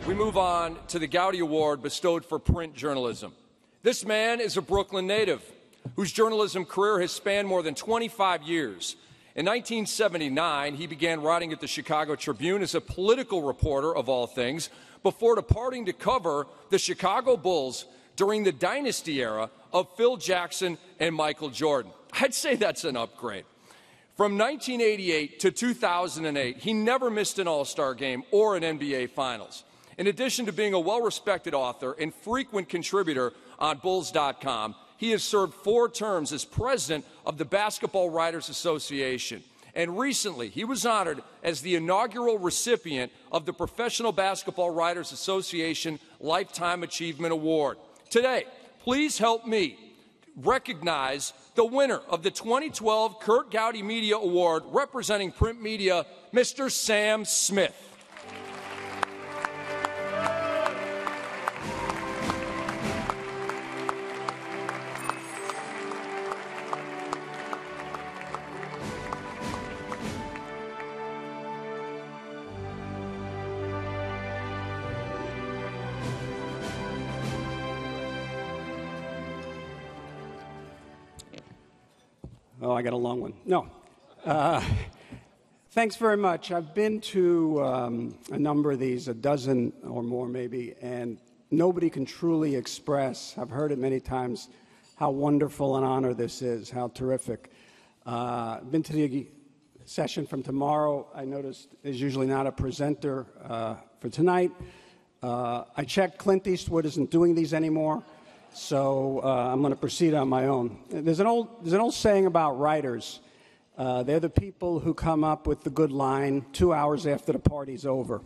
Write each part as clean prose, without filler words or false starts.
We move on to the Gowdy Award bestowed for print journalism. This man is a Brooklyn native whose journalism career has spanned more than 25 years. In 1979, he began writing at the Chicago Tribune as a political reporter, of all things, before departing to cover the Chicago Bulls during the dynasty era of Phil Jackson and Michael Jordan. I'd say that's an upgrade. From 1988 to 2008, he never missed an All-Star game or an NBA Finals. In addition to being a well-respected author and frequent contributor on Bulls.com, he has served 4 terms as president of the Basketball Writers Association. And recently, he was honored as the inaugural recipient of the Professional Basketball Writers Association Lifetime Achievement Award. Today, please help me recognize the winner of the 2012 Curt Gowdy Media Award representing print media, Mr. Sam Smith. Oh, I got a long one. No. Thanks very much. I've been to a number of these, a dozen or more maybe, and nobody can truly express, I've heard it many times, how wonderful an honor this is, how terrific. I've been to the session from tomorrow. I noticed there's usually not a presenter for tonight. I checked, Clint Eastwood isn't doing these anymore. So I'm going to proceed on my own. There's an old saying about writers. They're the people who come up with the good line 2 hours after the party's over.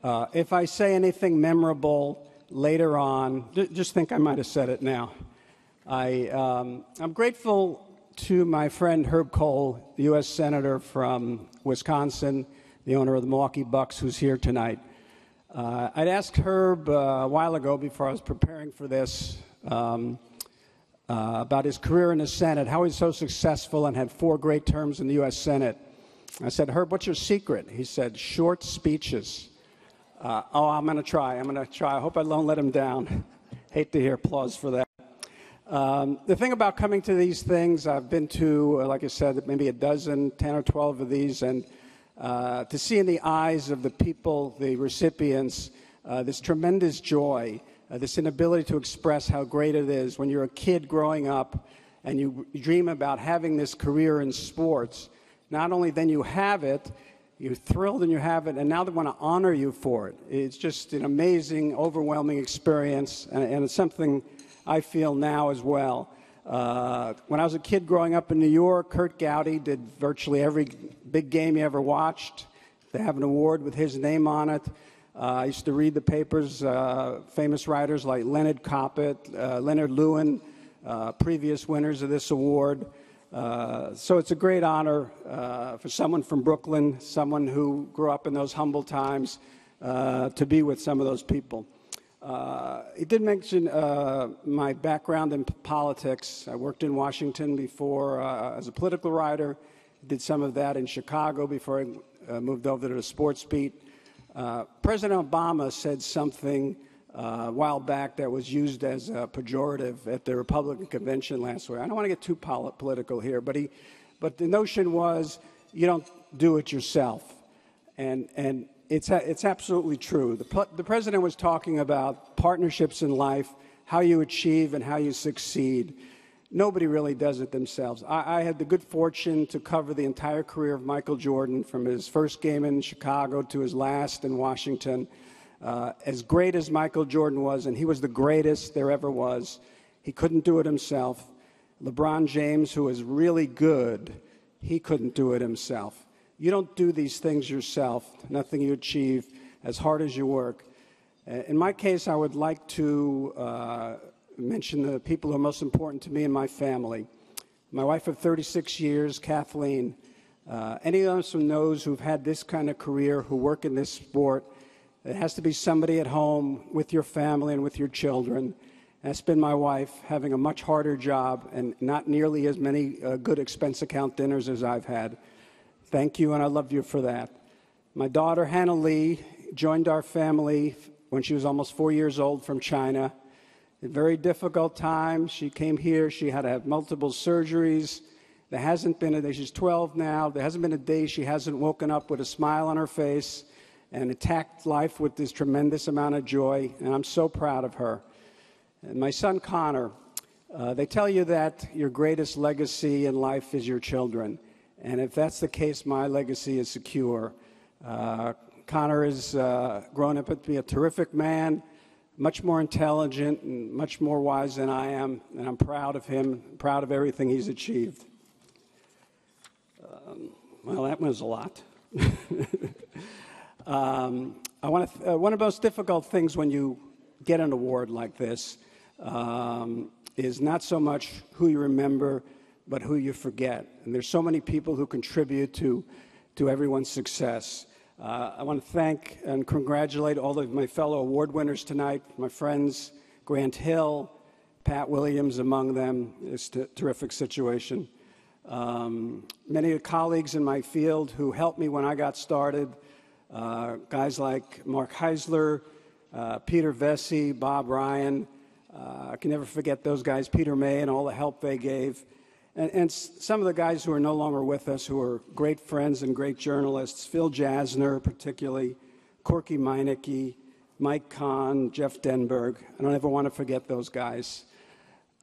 If I say anything memorable later on, just think I might have said it now. I'm grateful to my friend Herb Kohl, the U.S. Senator from Wisconsin, the owner of the Milwaukee Bucks, who's here tonight. I'd asked Herb a while ago, before I was preparing for this, about his career in the Senate, how he's so successful and had 4 great terms in the U.S. Senate. I said, Herb, what's your secret? He said, short speeches. I'm going to try. I hope I don't let him down. Hate to hear applause for that. The thing about coming to these things, I've been to, like I said, maybe a dozen, 10 or 12 of these, and to see in the eyes of the people, the recipients, this tremendous joy, this inability to express how great it is when you're a kid growing up and you dream about having this career in sports. Not only then you have it, you're thrilled and you have it, and now they want to honor you for it. It's just an amazing, overwhelming experience, and it's something I feel now as well. When I was a kid growing up in New York, Curt Gowdy did virtually every big game you ever watched. They have an award with his name on it. I used to read the papers, famous writers like Leonard Coppett, Leonard Lewin, previous winners of this award. So it's a great honor for someone from Brooklyn, someone who grew up in those humble times, to be with some of those people. He did mention my background in politics. I worked in Washington before as a political writer. Did some of that in Chicago before I moved over to the sports beat. President Obama said something a while back that was used as a pejorative at the Republican convention last week. I don't want to get too political here, but the notion was you don't do it yourself, and it's absolutely true. The president was talking about partnerships in life, how you achieve and how you succeed. Nobody really does it themselves. I had the good fortune to cover the entire career of Michael Jordan, from his first game in Chicago to his last in Washington. As great as Michael Jordan was, and he was the greatest there ever was, he couldn't do it himself. LeBron James, who is really good, he couldn't do it himself. You don't do these things yourself, nothing you achieve, as hard as you work. In my case, I would like to mention the people who are most important to me and my family. My wife of 36 years, Kathleen. Any of us who knows who've had this kind of career, who work in this sport, it has to be somebody at home with your family and with your children. That's been my wife, having a much harder job and not nearly as many good expense account dinners as I've had. Thank you, and I love you for that. My daughter, Hannah Lee, joined our family when she was almost 4 years old from China. A very difficult time. She came here. She had to have multiple surgeries. There hasn't been a day. She's 12 now. There hasn't been a day she hasn't woken up with a smile on her face and attacked life with this tremendous amount of joy, and I'm so proud of her. And my son, Connor, they tell you that your greatest legacy in life is your children. And if that's the case, my legacy is secure. Connor has grown up to be a terrific man, much more intelligent and much more wise than I am, and I'm proud of him, proud of everything he's achieved. Well, that was a lot. One of the most difficult things when you get an award like this is not so much who you remember, but who you forget. And there's so many people who contribute to everyone's success. I want to thank and congratulate all of my fellow award winners tonight, my friends, Grant Hill, Pat Williams among them. It's a terrific situation. Many of the colleagues in my field who helped me when I got started, guys like Mark Heisler, Peter Vesey, Bob Ryan. I can never forget those guys, Peter May, and all the help they gave. And some of the guys who are no longer with us, who are great friends and great journalists, Phil Jasner particularly, Corky Meineke, Mike Kahn, Jeff Denberg. I don't ever want to forget those guys.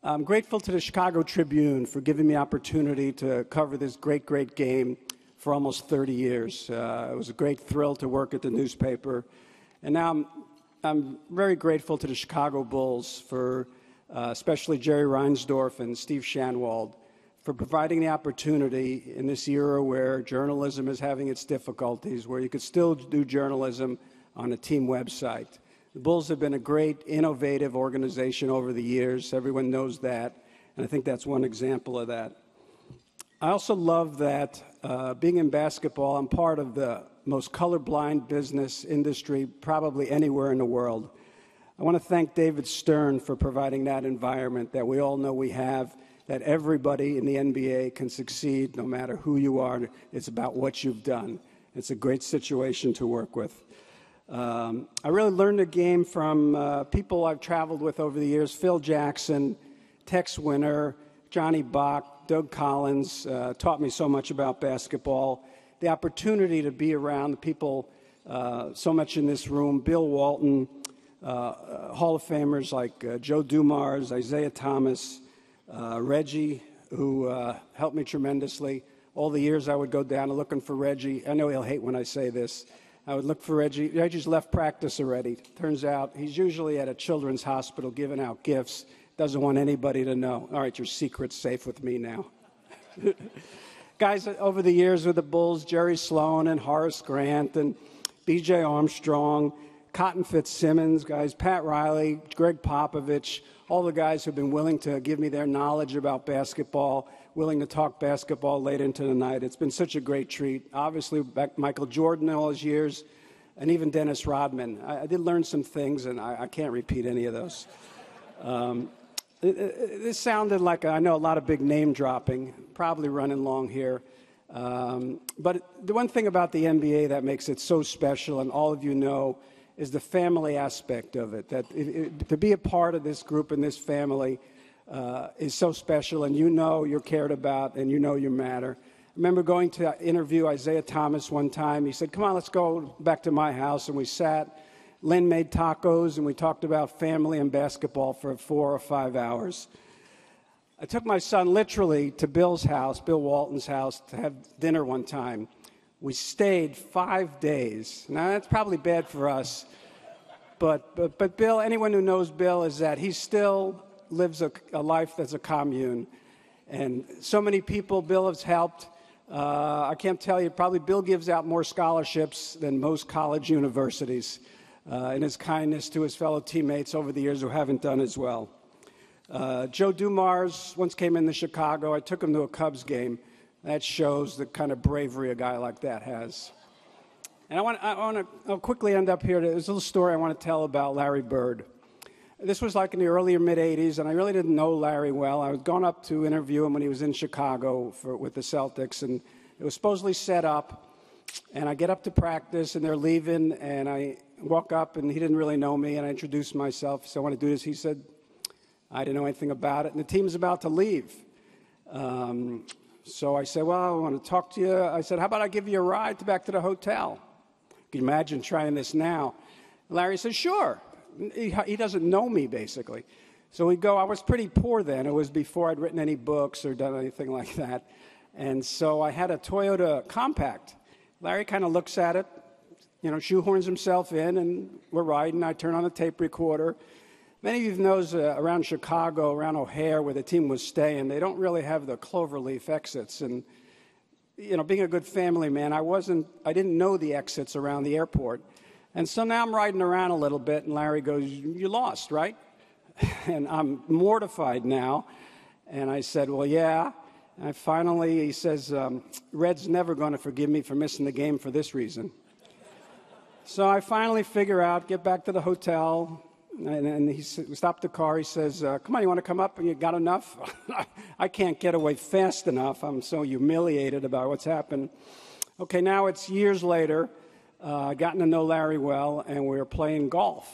I'm grateful to the Chicago Tribune for giving me the opportunity to cover this great, great game for almost 30 years. It was a great thrill to work at the newspaper. And now I'm very grateful to the Chicago Bulls for especially Jerry Reinsdorf and Steve Shanwald for providing the opportunity in this era where journalism is having its difficulties, where you could still do journalism on a team website. The Bulls have been a great, innovative organization over the years. Everyone knows that, and I think that's one example of that. I also love that being in basketball, I'm part of the most colorblind business industry probably anywhere in the world. I want to thank David Stern for providing that environment that we all know we have, that everybody in the NBA can succeed no matter who you are. It's about what you've done. It's a great situation to work with. I really learned the game from people I've traveled with over the years, Phil Jackson, Tex Winter, Johnny Bach, Doug Collins, taught me so much about basketball. The opportunity to be around the people so much in this room, Bill Walton, Hall of Famers like Joe Dumars, Isaiah Thomas, Reggie, who helped me tremendously. All the years I would go down looking for Reggie. I know he'll hate when I say this. I would look for Reggie. Reggie's left practice already. Turns out he's usually at a children's hospital giving out gifts. Doesn't want anybody to know. All right, your secret's safe with me now. Guys over the years with the Bulls, Jerry Sloan and Horace Grant and B.J. Armstrong, Cotton Fitzsimmons, guys, Pat Riley, Greg Popovich, all the guys who've been willing to give me their knowledge about basketball, willing to talk basketball late into the night. It's been such a great treat. Obviously, Michael Jordan all his years, and even Dennis Rodman. I did learn some things, and I can't repeat any of those. This sounded like, I know, a lot of big name dropping, probably running long here. But the one thing about the NBA that makes it so special, and all of you know, is the family aspect of it. That to be a part of this group and this family is so special, and you know you're cared about, and you know you matter. I remember going to interview Isaiah Thomas one time. He said, "Come on, let's go back to my house," and we sat. Lynn made tacos, and we talked about family and basketball for 4 or 5 hours. I took my son literally to Bill's house, Bill Walton's house, to have dinner one time. We stayed 5 days. Now, that's probably bad for us. But Bill, anyone who knows Bill, is that he still lives a life that's a commune. And so many people Bill has helped. I can't tell you, probably Bill gives out more scholarships than most college universities in his kindness to his fellow teammates over the years who haven't done as well. Joe Dumars once came into Chicago. I took him to a Cubs game. That shows the kind of bravery a guy like that has. And I'll quickly end up here. There's a little story I want to tell about Larry Bird. This was like in the early or mid-'80s, and I really didn't know Larry well. I was going up to interview him when he was in Chicago with the Celtics, and it was supposedly set up. And I get up to practice, and they're leaving, and I walk up, and he didn't really know me, and I introduced myself. So I want to do this. He said, I didn't know anything about it, and the team's about to leave. So I said, well, I want to talk to you. I said, how about I give you a ride back to the hotel? Can you imagine trying this now? Larry said, sure. He doesn't know me, basically. So we go. I was pretty poor then. It was before I'd written any books or done anything like that. And so I had a Toyota Compact. Larry kind of looks at it, shoehorns himself in, and we're riding. I turn on a tape recorder. Many of you know around Chicago, around O'Hare, where the team was staying, they don't really have the cloverleaf exits. And, being a good family man, I didn't know the exits around the airport. And so now I'm riding around a little bit, and Larry goes, you lost, right? And I'm mortified now. And I said, well, yeah. And finally, he says, Red's never going to forgive me for missing the game for this reason. So I finally figure out, get back to the hotel, and we stopped the car. He says, come on, you want to come up? And you got enough? I can't get away fast enough. I'm so humiliated about what's happened. Okay, now it's years later. Gotten to know Larry well, and we're playing golf.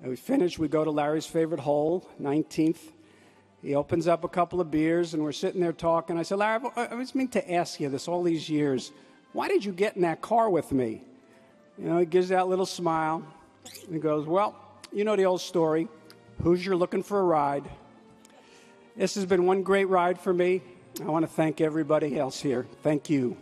And we finish. We go to Larry's favorite hole, 19th. He opens up a couple of beers, and we're sitting there talking. I said, Larry, I was meaning to ask you this all these years. Why did you get in that car with me? He gives that little smile. And he goes, well, you know the old story. Hoosier looking for a ride. This has been one great ride for me. I want to thank everybody else here. Thank you.